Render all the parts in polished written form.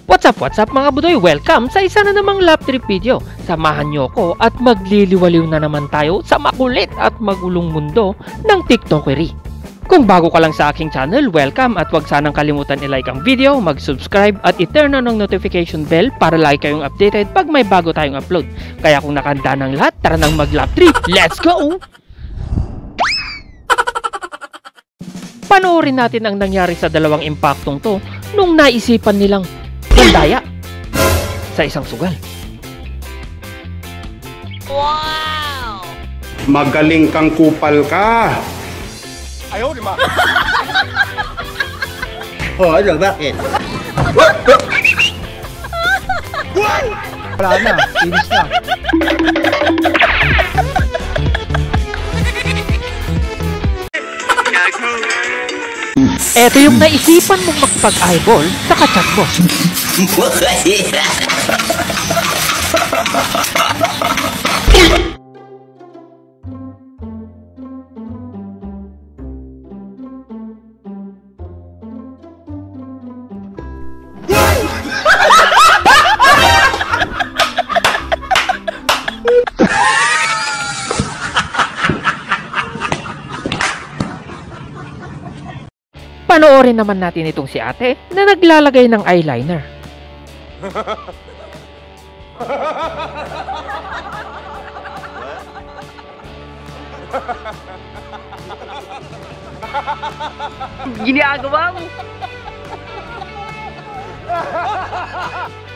What's up mga budoy? Welcome sa isa na namang lap trip video. Samahan nyo ko at magliliwaliw na naman tayo sa makulit at magulong mundo ng TikTokery. Kung bago ka lang sa aking channel, welcome at huwag sanang kalimutan i-like ang video, mag-subscribe at i-turn on ang notification bell para lagi kayong updated pag may bago tayong upload. Kaya kung nakanda ng lahat, tara nang mag-lap trip. Let's go! Panoorin natin ang nangyari sa dalawang impaktong to nung naisipan nilang gandaya sa isang sugal. Wow! Magaling kang kupal ka. Ayaw, di ba? Oh, ano? Bakit? Wala na, finish na. Eto yung naisipan mong makipag-eyeball sa kachat mo. Panoorin naman natin itong si ate na naglalagay ng eyeliner. Ginagawa mo!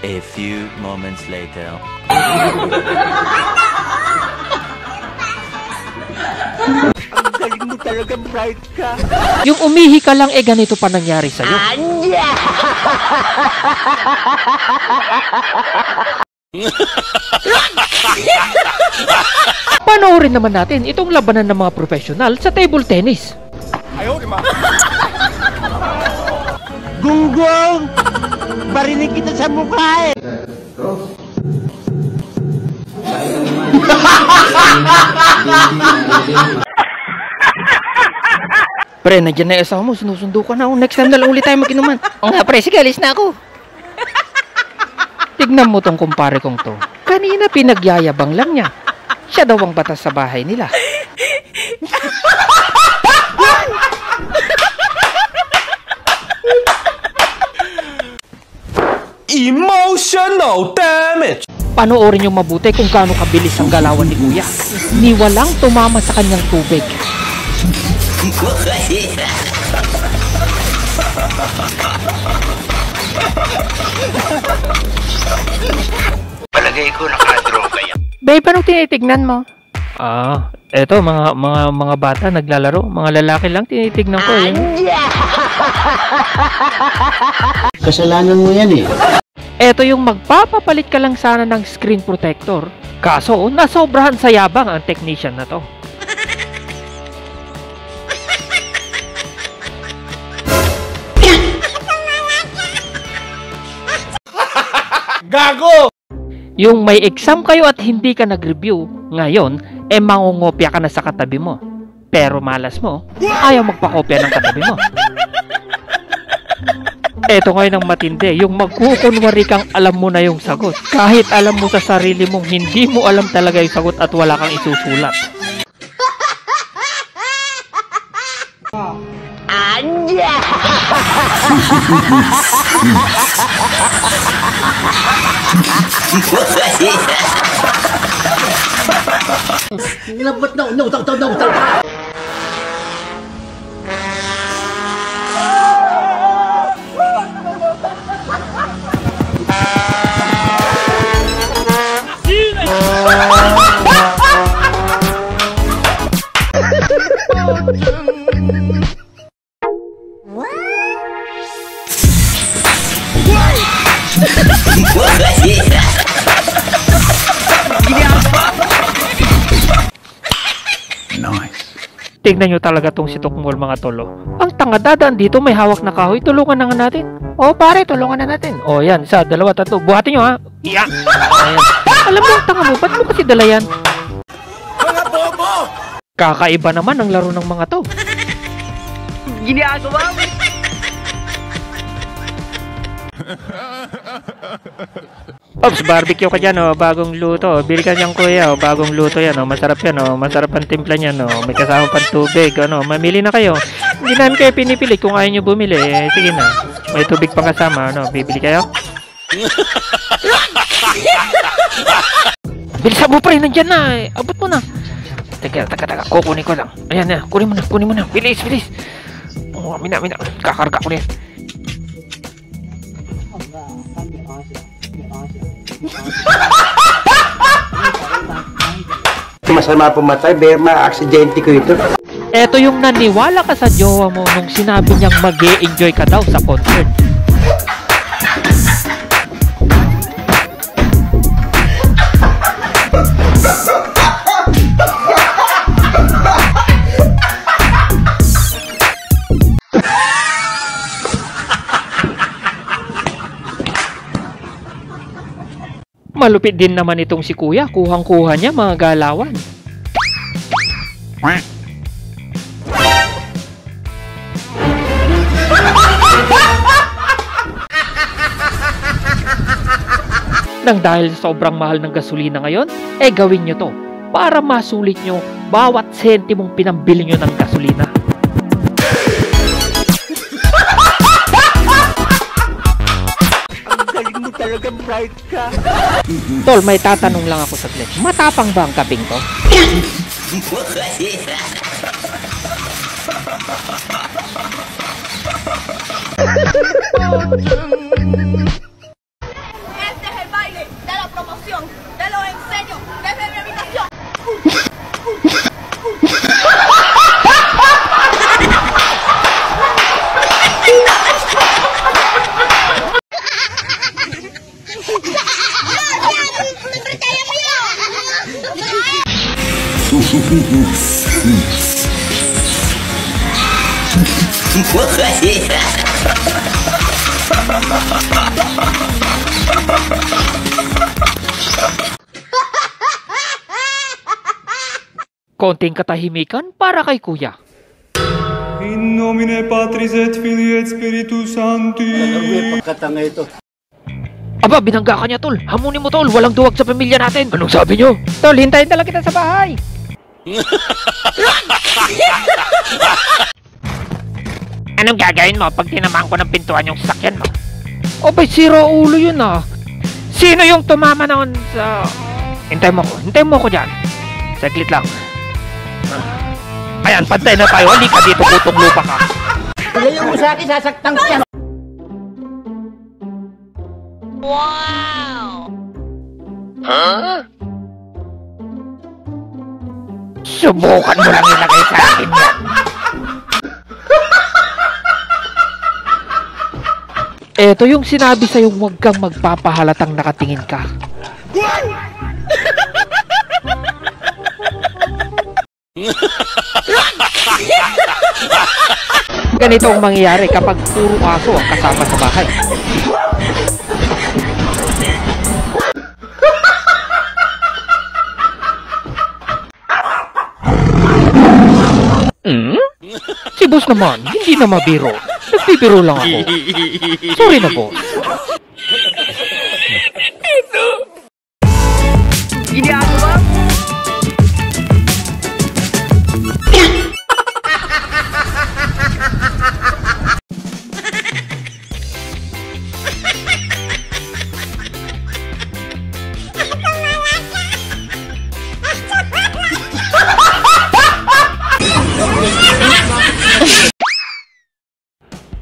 A few moments later. Ang galing mo talaga, bright ka. Yung umihi ka lang ganito pa nangyari sa'yo. Panoorin naman natin itong labanan ng mga profesional sa table tennis. Ayaw, di ba? Gunggong! Barinig kita sa mukha eh! Pre, nandiyan na yung asawa mo, sinusundo ka na. Next time na lang ulit tayo mag-inuman. O nga pre, sige, alis na ako. Tignan mo tong kumpare kong to. Kanina pinagyayabang lang niya. Siya daw ang batas sa bahay nila. Emotional damage! Panoorin yung mabuti kung gaano kabilis ang galawan ni Kuya. Ni walang tumama sa kanyang tubig. Palagay ko nakadroga yan. Babe, anong tinitignan mo? Eto, mga bata naglalaro. Mga lalaki lang tinitignan ko eh. Kasalanan mo yan eh. Eto yung magpapapalit ka lang sana ng screen protector. Kaso, nasobrahan sa yabang ang technician na to. Gago! Yung may exam kayo at hindi ka nag-review, ngayon, mangungopya ka na sa katabi mo. Pero malas mo, ayaw magpakopya ng katabi mo. Eto ngayon ang matindi, yung magkukunwari kang alam mo na yung sagot. Kahit alam mo sa sarili mong hindi mo alam talaga yung sagot at wala kang isusulat. Anya! No, no. Nice. Tingnan nyo talaga tong si Tokmol mga tolo. Ang tanga, dadaan dito, may hawak na kahoy. Tulungan na nga natin. O pare, tulungan na natin. O yan, isa, dalawa, tatlo. Buhatin nyo ha. Yan. Ayan. Alam mo, ang tanga mo, ba't mo kasi dala yan? Mga bobo! Kakaiba naman ang laro ng mga to. Ginagawa mo. Ops, barbecue ka dyan, oh. Bagong luto. Bili ka dyan, kuya, oh. Bagong luto yan, oh. Masarap yan, oh. Masarap ang timpla niyan, oh. May kasama pang tubig, ano. Mamili na kayo. Hindi namin kayo pinipili. Kung ayaw nyo bumili, eh, sige na. May tubig pang kasama, ano. Bibili kayo? Bilisan mo, pre. Nandyan na, eh. Abot mo na. Teka. Kukunin ko lang. Ayan na. Kunin mo na. Bilis. Oh, mina. Kakarga ko na yan. Masama pumatay, berma, aksidente ko ito. Eto yung naniwala ka sa jowa mo nung sinabi niyang mag-e-enjoy ka daw sa concert. Malupit din naman itong si kuya. Kuhang-kuha niya mga galawan. Nang dahil sobrang mahal ng gasolina ngayon, eh gawin nyo to para masulit nyo bawat sentimong pinambili nyo ng gasolina. Talaga bright ka. Tol, may tatanong lang ako saglit. Matapang ba ang kabing to? Este es el baile de la promoción. Te lo enseño desde mi habitación. Konting katahimikan para kay kuya. In nomine Patris et Filii et Spiritus Sancti. Pagkatanga ito. Aba, binangga ka niya, tol. Hamunin mo, tol. Walang duwag sa pamilya natin. Anong sabi nyo? Tol, hintayin talaga kita sa bahay. Anong gagawin mo pag tinamaan ko ng pintuan yung sasakyan mo? O, bay, sira ulo yun, ah. Sino yung tumama noon sa... Hintayin mo ko dyan. Saglit lang. Ayan, pantay na tayo. Hindi ka dito, putong lupa ka. Ilayo mo sa akin, sasaktan ko yan. Wow! Subukan mo lang ilagay sa akin yan. Eto yung sinabi sa'yo, huwag kang magpapahalatang nakatingin ka. Ganito ang mangyayari kapag puro aso ang kasama sa bahay. Si boss naman, hindi na mabiro. Nagbibiro lang ako. Sorry na, boss.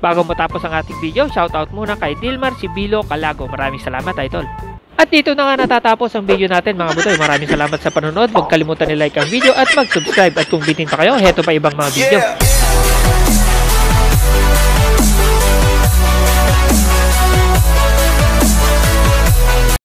Bago matapos ang ating video, shoutout muna kay Dilmar Sibilo Calago. Maraming salamat, idol. At dito na nga natatapos ang video natin, mga butoy. Maraming salamat sa panonood. Huwag kalimutan ni-like ang video at mag-subscribe. At kung bitin pa kayo, heto pa ibang mga video.